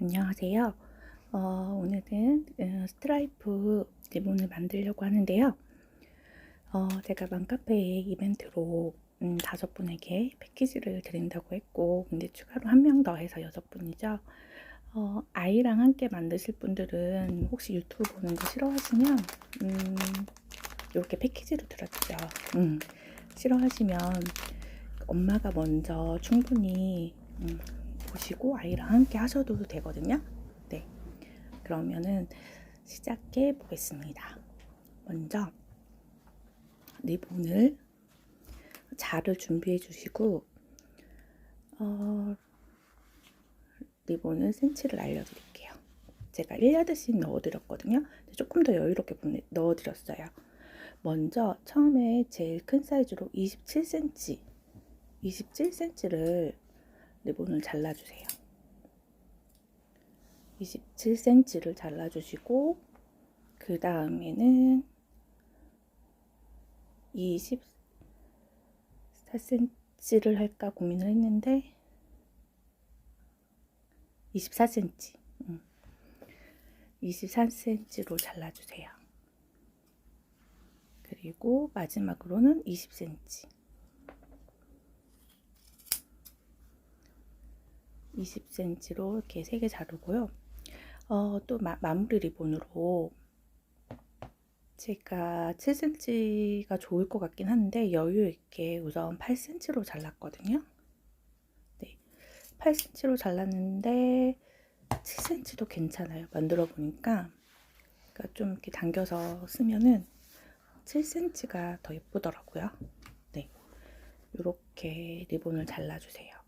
안녕하세요. 오늘은 스트라이프 리본을 만들려고 하는데요. 제가 맘카페에 이벤트로 5분에게 패키지를 드린다고 했고, 근데 추가로 한 명 더 해서 6분이죠. 아이랑 함께 만드실 분들은 혹시 유튜브 보는 거 싫어하시면 이렇게 패키지로 드렸죠. 싫어하시면 엄마가 먼저 충분히 보시고 아이랑 함께 하셔도 되거든요. 네, 그러면은 시작해 보겠습니다. 먼저 리본을 자를 준비해 주시고 리본을 센치를 알려드릴게요. 제가 1야드씩 넣어드렸거든요. 조금 더 여유롭게 넣어드렸어요. 먼저 처음에 제일 큰 사이즈로 27cm를 리본을 잘라주세요. 27cm를 잘라주시고 그 다음에는 24cm를 할까 고민을 했는데 24cm 24cm로 잘라주세요. 그리고 마지막으로는 20cm 20cm로 이렇게 3개 자르고요. 또 마무리 리본으로 제가 7cm가 좋을 것 같긴 한데 여유 있게 우선 8cm로 잘랐거든요. 네, 8cm로 잘랐는데 7cm도 괜찮아요. 만들어 보니까 그러니까 좀 이렇게 당겨서 쓰면은 7cm가 더 예쁘더라고요. 네, 이렇게 리본을 잘라주세요.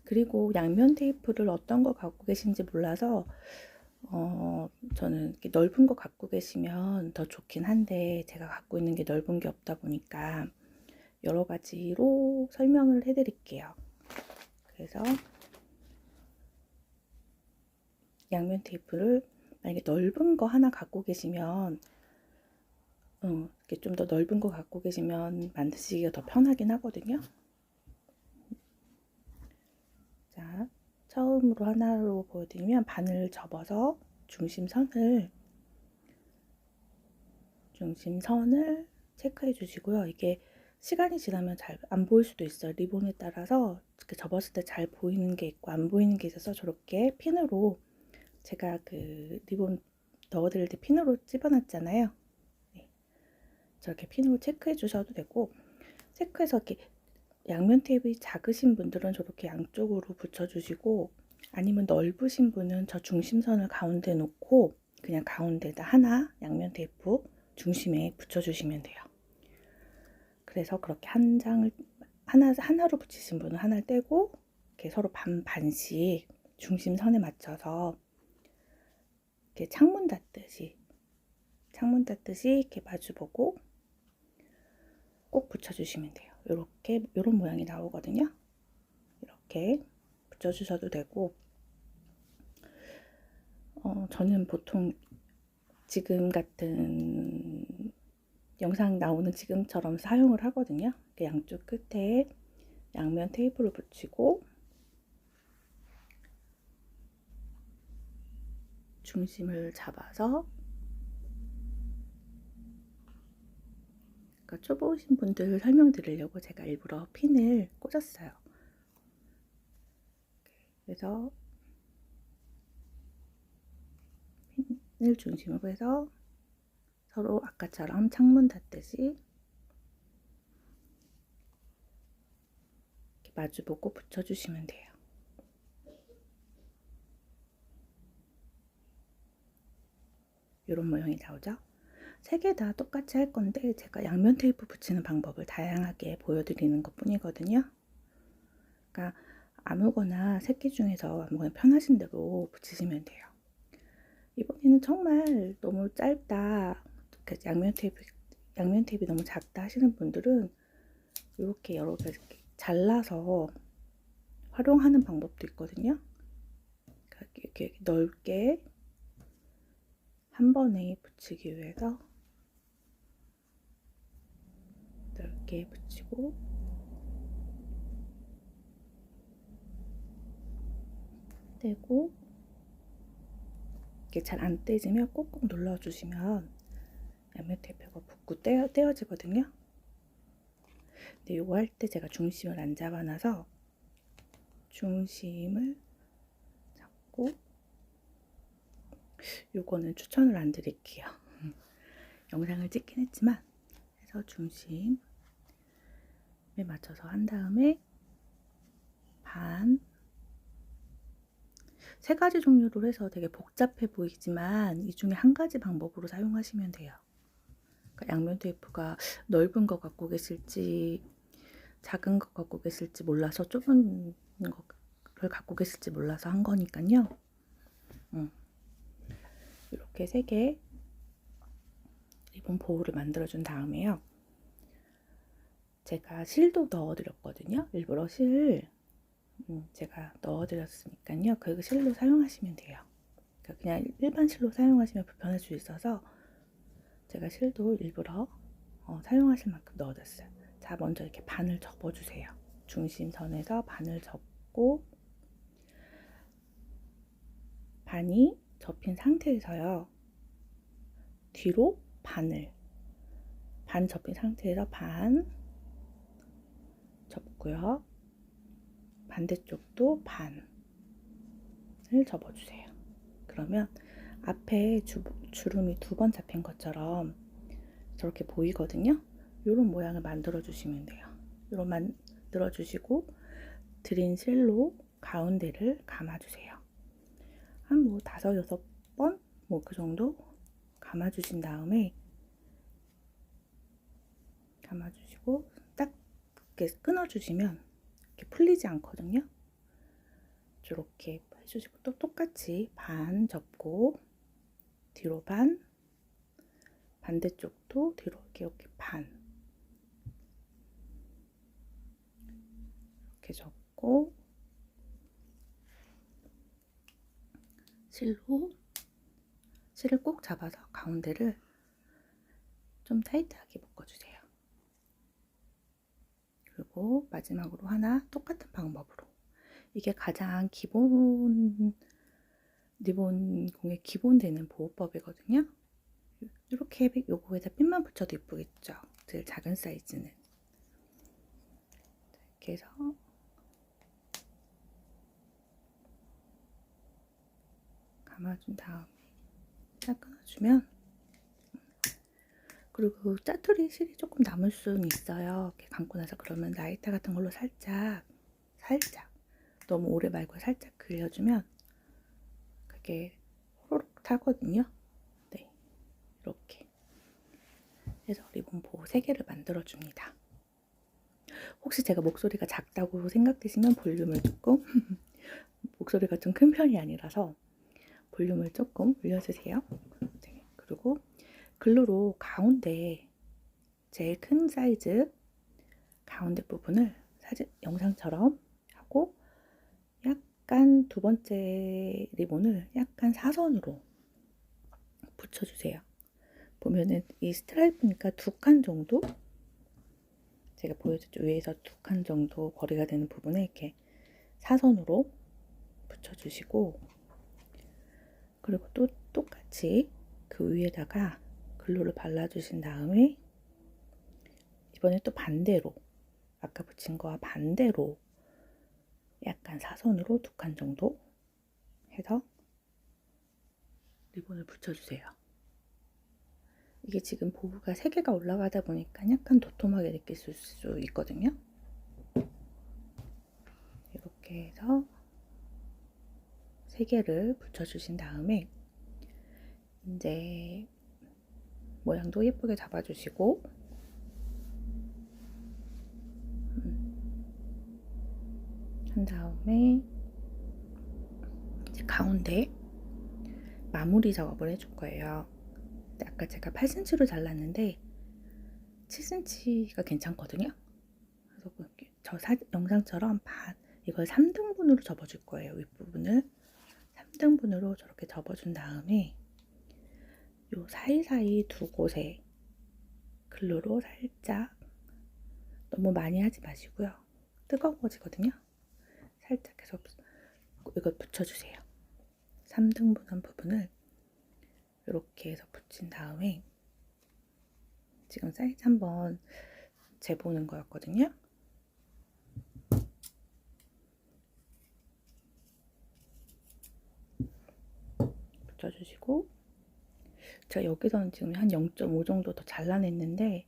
그리고 양면 테이프를 어떤 거 갖고 계신지 몰라서 저는 이렇게 넓은 거 갖고 계시면 더 좋긴 한데 제가 갖고 있는 게 넓은 게 없다 보니까 여러 가지로 설명을 해 드릴게요. 그래서 양면 테이프를 만약에 넓은 거 하나 갖고 계시면 이렇게 좀 더 넓은 거 갖고 계시면 만드시기가 더 편하긴 하거든요. 자, 처음으로 하나로 보여드리면 반을 접어서 중심선을 체크해 주시고요. 이게 시간이 지나면 잘 안 보일 수도 있어요. 리본에 따라서 이렇게 접었을 때 잘 보이는 게 있고 안 보이는 게 있어서 저렇게 핀으로 제가 그 리본 넣어드릴 때 핀으로 찝어놨잖아요. 네. 저렇게 핀으로 체크해 주셔도 되고, 체크해서 이렇게 양면 테이프가 작으신 분들은 저렇게 양쪽으로 붙여주시고, 아니면 넓으신 분은 저 중심선을 가운데 놓고 그냥 가운데다 하나 양면 테이프 중심에 붙여주시면 돼요. 그래서 그렇게 한 장을 하나로 붙이신 분은 하나를 떼고 이렇게 서로 반씩 중심선에 맞춰서 이렇게 창문 닫듯이 이렇게 마주보고 꼭 붙여주시면 돼요. 이런 모양이 나오거든요. 이렇게 붙여주셔도 되고, 저는 보통 지금 같은 영상 나오는 지금처럼 사용을 하거든요. 양쪽 끝에 양면 테이프를 붙이고 중심을 잡아서, 그러니까 초보신 분들 설명드리려고 제가 일부러 핀을 꽂았어요. 그래서 핀을 중심으로 해서 서로 아까처럼 창문 닫듯이 이렇게 마주보고 붙여주시면 돼요. 이런 모양이 나오죠? 3개 다 똑같이 할 건데 제가 양면 테이프 붙이는 방법을 다양하게 보여드리는 것 뿐이거든요. 그러니까 아무거나 3개 중에서 아무거나 편하신 대로 붙이시면 돼요. 이번에는 정말 너무 짧다, 양면 테이프 너무 작다 하시는 분들은 이렇게 여러 개 이렇게 잘라서 활용하는 방법도 있거든요. 그러니까 이렇게 넓게 한 번에 붙이기 위해서 넓게 붙이고, 떼고 이게 잘 안 떼지면 꾹꾹 눌러주시면 양면 테이프가 붓고 떼어지거든요. 근데 이거 할 때 제가 중심을 안 잡아놔서 중심을 잡고, 요거는 추천을 안 드릴게요. 영상을 찍긴 했지만 해서 중심에 맞춰서 한 다음에 반, 세 가지 종류로 해서 되게 복잡해 보이지만 이 중에 한 가지 방법으로 사용하시면 돼요. 그러니까 양면 테이프가 넓은 거 갖고 계실지 작은 거 갖고 계실지 몰라서, 좁은 거를 갖고 계실지 몰라서 한 거니까요. 이렇게 3개 리본 보호를 만들어준 다음에요. 제가 실도 넣어드렸거든요. 일부러 실 제가 넣어드렸으니까요. 그 실로 사용하시면 돼요. 그러니까 그냥 일반 실로 사용하시면 불편할 수 있어서 제가 실도 일부러 사용하실 만큼 넣어줬어요. 자, 먼저 이렇게 반을 접어주세요. 중심선에서 반을 접고, 반이 접힌 상태에서요, 뒤로 반 접힌 상태에서 반 접고요, 반대쪽도 반을 접어주세요. 그러면 앞에 주름이 2번 잡힌 것처럼 저렇게 보이거든요. 이런 모양을 만들어 주시면 돼요. 이런 만들어 주시고 드린 실로 가운데를 감아주세요. 한 뭐 5-6번 뭐 그 정도 감아주신 다음에, 감아주시고 딱 이렇게 끊어주시면 이렇게 풀리지 않거든요. 이렇게 해주시고, 또 똑같이 반 접고 뒤로 반, 반대쪽도 뒤로 이렇게 반, 이렇게 접고 실을 꼭 잡아서 가운데를 좀 타이트하게 묶어주세요. 그리고 마지막으로 하나 똑같은 방법으로, 이게 가장 기본 리본 공의 기본 되는 보호법이거든요. 이렇게 요거에다 핀만 붙여도 예쁘겠죠. 제일 작은 사이즈는. 이렇게 해서 감아준 다음에 딱 끊어주면, 그리고 짜투리 실이 조금 남을 수는 있어요. 이렇게 감고 나서. 그러면 라이터 같은 걸로 살짝 너무 오래 말고 살짝 그려주면 그게 호로록 타거든요. 네, 이렇게 해서 리본 보호 3개를 만들어 줍니다. 혹시 제가 목소리가 작다고 생각되시면 볼륨을 조금 목소리가 좀 큰 편이 아니라서 볼륨을 조금 올려주세요. 네, 그리고 글루로 가운데 제일 큰 사이즈 가운데 부분을 영상처럼 하고, 약간 2번째 리본을 약간 사선으로 붙여주세요. 보면은 이 스트라이프니까 2칸 정도, 제가 보여줬죠. 위에서 2칸 정도 거리가 되는 부분에 이렇게 사선으로 붙여주시고, 그리고 또 똑같이 그 위에다가 글루를 발라주신 다음에, 이번에 또 반대로, 아까 붙인 거와 반대로 약간 사선으로 2칸 정도 해서 리본을 붙여주세요. 이게 지금 보부가 3개가 올라가다 보니까 약간 도톰하게 느끼실 수 있거든요. 이렇게 해서 3개를 붙여주신 다음에 이제 모양도 예쁘게 잡아주시고, 한 다음에 이제 가운데 마무리 작업을 해줄 거예요. 아까 제가 8cm로 잘랐는데 7cm가 괜찮거든요. 그래서 저 영상처럼 이걸 3등분으로 접어줄 거예요. 윗부분을 3등분으로 저렇게 접어준 다음에 요 사이사이 2곳에 글루로 살짝, 너무 많이 하지 마시고요. 뜨거워지거든요. 살짝 해서 이걸 붙여주세요. 3등분한 부분을 이렇게 해서 붙인 다음에 지금 사이즈 한번 재보는 거였거든요. 붙여주시고, 제가 여기서는 지금 한 0.5 정도 더 잘라냈는데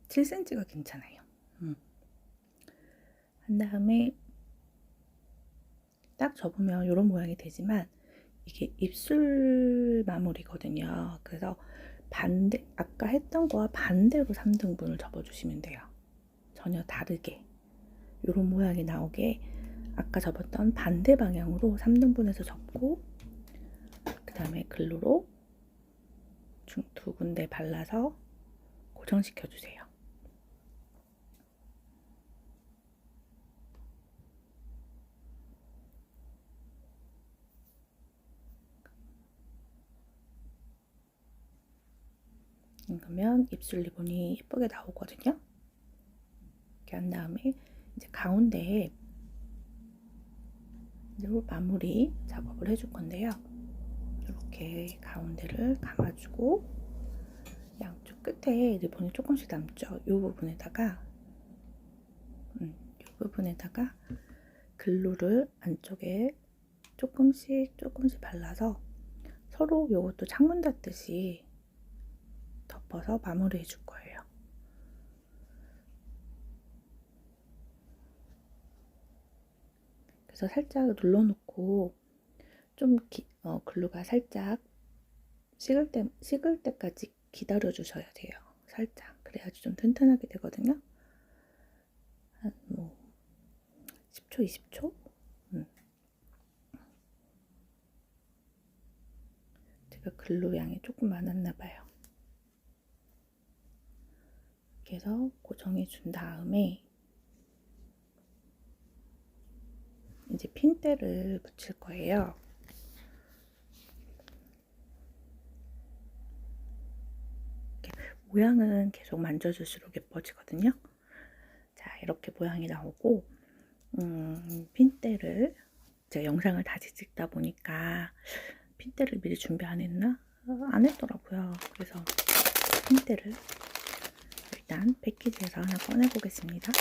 7cm가 괜찮아요. 한 다음에 딱 접으면 이런 모양이 되지만 이게 입술 마무리거든요. 그래서 아까 했던 거와 반대로 3등분을 접어주시면 돼요. 전혀 다르게 이런 모양이 나오게 아까 접었던 반대 방향으로 3등분해서 접고, 그 다음에 글루로 두 군데 발라서 고정시켜 주세요. 그러면 입술 리본이 예쁘게 나오거든요. 이렇게 한 다음에 이제 가운데에 마무리 작업을 해줄 건데요. 이렇게 가운데를 감아주고 양쪽 끝에 리본이 조금씩 남죠. 이 부분에다가 글루를 안쪽에 조금씩 발라서 서로 이것도 창문 닫듯이 덮어서 마무리해 줄 거예요. 그래서 살짝 눌러놓고 좀 글루가 살짝 식을 때까지 기다려 주셔야 돼요. 살짝. 그래야지 좀 튼튼하게 되거든요. 한 10초, 20초? 제가 글루 양이 조금 많았나 봐요. 이렇게 해서 고정해 준 다음에 이제 핀대를 붙일 거예요. 모양은 계속 만져줄수록 예뻐지거든요. 자, 이렇게 모양이 나오고 핀대를 제가 영상을 다시 찍다 보니까 핀대를 미리 준비 안 했나? 안 했더라고요. 그래서 핀대를 일단 패키지에서 하나 꺼내 보겠습니다.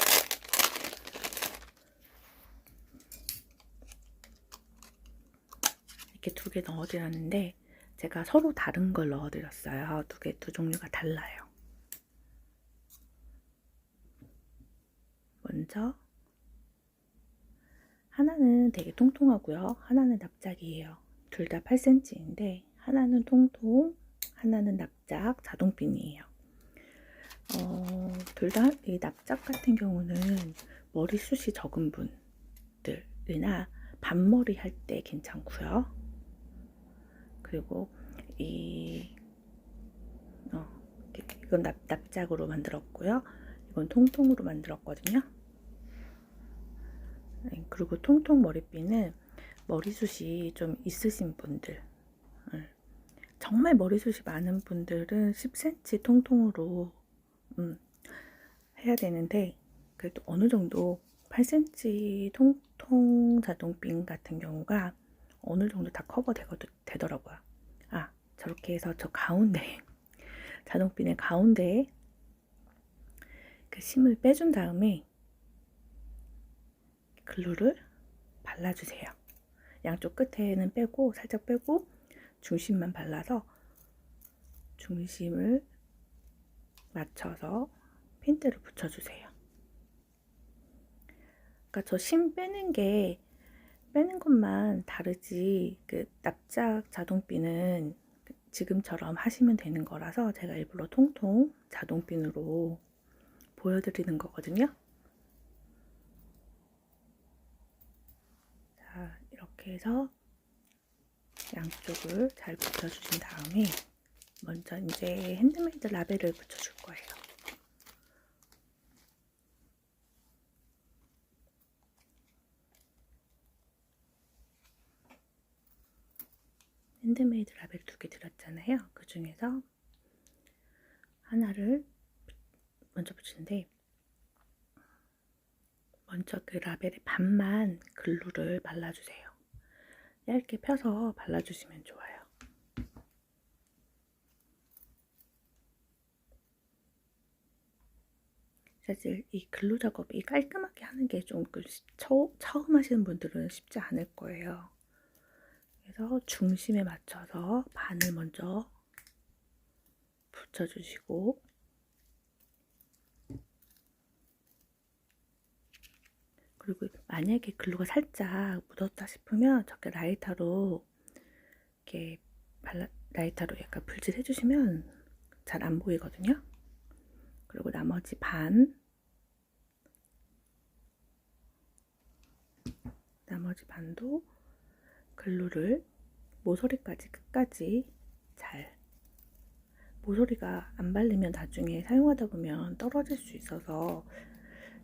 이렇게 두 개 넣어드렸는데 제가 서로 다른 걸 넣어드렸어요. 두 종류가 달라요. 먼저 하나는 되게 통통하고요. 하나는 납작이에요. 둘 다 8cm인데 하나는 통통, 하나는 납작 자동핀이에요. 둘 다 이 납작 같은 경우는 머리숱이 적은 분들이나 반머리 할 때 괜찮고요. 그리고 이건 납작으로 만들었고요. 이건 통통으로 만들었거든요. 그리고 통통 머리핀은 머리숱이 좀 있으신 분들, 정말 머리숱이 많은 분들은 10cm 통통으로 해야 되는데, 그래도 어느 정도 8cm 통통 자동핀 같은 경우가 어느 정도 다 커버 되더라고요. 저렇게 해서 저 가운데 자동핀의 가운데에 그 심을 빼준 다음에 글루를 발라주세요. 양쪽 끝에는 빼고 살짝 빼고 중심만 발라서 중심을 맞춰서 핀대를 붙여주세요. 그러니까 저 심 빼는 것만 다르지 그 납작 자동핀은 지금처럼 하시면 되는 거라서 제가 일부러 통통 자동핀으로 보여드리는 거거든요. 자, 이렇게 해서 양쪽을 잘 붙여주신 다음에 먼저 이제 핸드메이드 라벨을 붙여줄 거예요. 핸드메이드 라벨 2개 드렸잖아요. 그 중에서 하나를 먼저 붙이는데 먼저 그 라벨의 반만 글루를 발라주세요. 얇게 펴서 발라주시면 좋아요. 사실 이 글루 작업이 깔끔하게 하는 게 좀 처음 하시는 분들은 쉽지 않을 거예요. 그래서 중심에 맞춰서 반을 먼저 붙여주시고, 그리고 만약에 글루가 살짝 묻었다 싶으면 저렇게 라이터로 이렇게 라이터로 약간 불질해 주시면 잘 안 보이거든요. 그리고 나머지 반도 글루를 모서리까지 끝까지 잘, 모서리가 안 발리면 나중에 사용하다 보면 떨어질 수 있어서,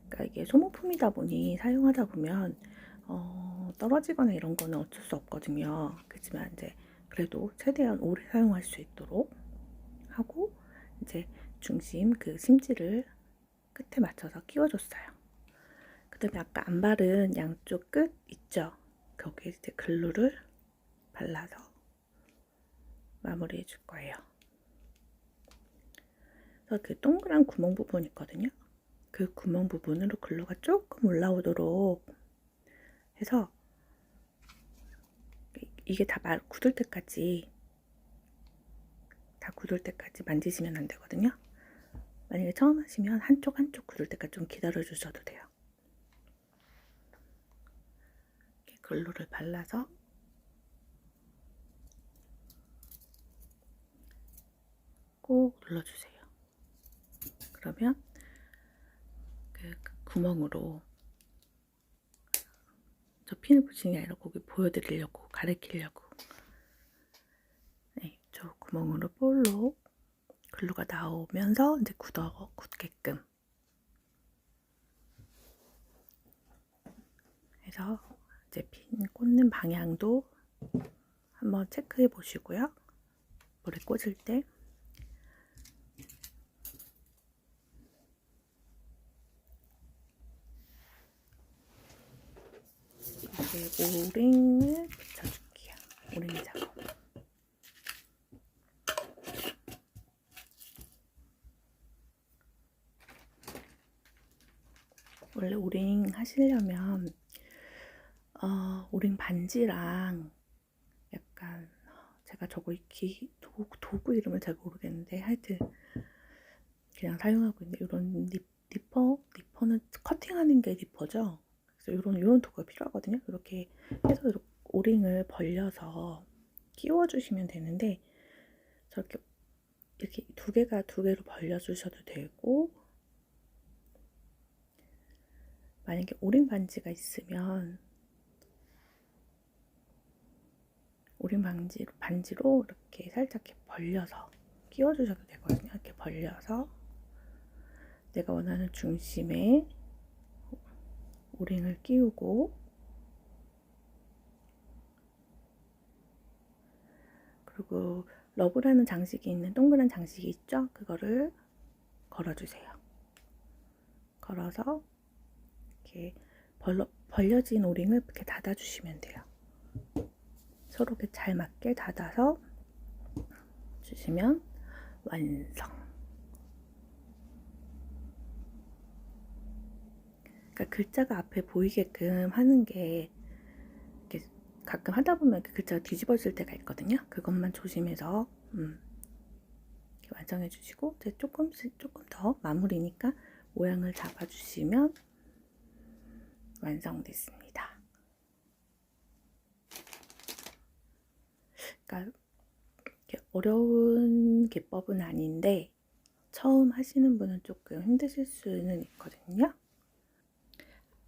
그러니까 이게 소모품이다 보니 사용하다 보면 떨어지거나 이런 거는 어쩔 수 없거든요. 그렇지만 이제 그래도 최대한 오래 사용할 수 있도록 하고, 이제 중심 그 심지를 끝에 맞춰서 끼워줬어요. 그 다음에 아까 안 바른 양쪽 끝 있죠? 거기에 이제 글루를 발라서 마무리해 줄 거예요. 그래서 그 동그란 구멍 부분 있거든요. 그 구멍 부분으로 글루가 조금 올라오도록 해서 이게 다 굳을 때까지 만지시면 안 되거든요. 만약에 처음 하시면 한쪽 굳을 때까지 좀 기다려 주셔도 돼요. 이렇게 글루를 발라서 꼭 눌러주세요. 그러면 그 구멍으로, 저 핀을 붙이는 게 아니라 거기 보여드리려고, 가리키려고, 네, 저 구멍으로 볼록 글루가 나오면서 이제 굳게끔 해서 이제 핀 꽂는 방향도 한번 체크해 보시고요. 물에 꽂을 때 이제 오링을 붙여줄게요. 오링 작업. 원래 오링 하시려면 오링 반지랑 약간, 제가 저거 도구 이름을 잘 모르겠는데 하여튼 그냥 사용하고 있는 이런 니퍼는 커팅하는 게 니퍼죠. 그래서 이런 도구가 필요하거든요. 이렇게 해서 이렇게 오링을 벌려서 끼워주시면 되는데, 저렇게 이렇게 두 개로 벌려주셔도 되고, 만약에 오링 반지가 있으면 오링 반지로 이렇게 살짝 이렇게 벌려서 끼워주셔도 되거든요. 이렇게 벌려서 내가 원하는 중심에 오링을 끼우고, 그리고 러브라는 장식이 있는 동그란 장식이 있죠? 그거를 걸어주세요. 걸어서 이렇게 벌려진 오링을 이렇게 닫아주시면 돼요. 서로 잘 맞게 닫아서 주시면 완성. 그러니까 글자가 앞에 보이게끔 하는 게, 이렇게 가끔 하다 보면 그 글자가 뒤집어질 때가 있거든요. 그것만 조심해서 이렇게 완성해 주시고, 이제 조금 더 마무리니까 모양을 잡아주시면 완성됐습니다. 그러니까 어려운 기법은 아닌데 처음 하시는 분은 조금 힘드실 수는 있거든요.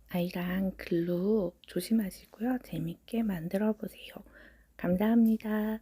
아이랑 글루 조심하시고요. 재밌게 만들어 보세요. 감사합니다.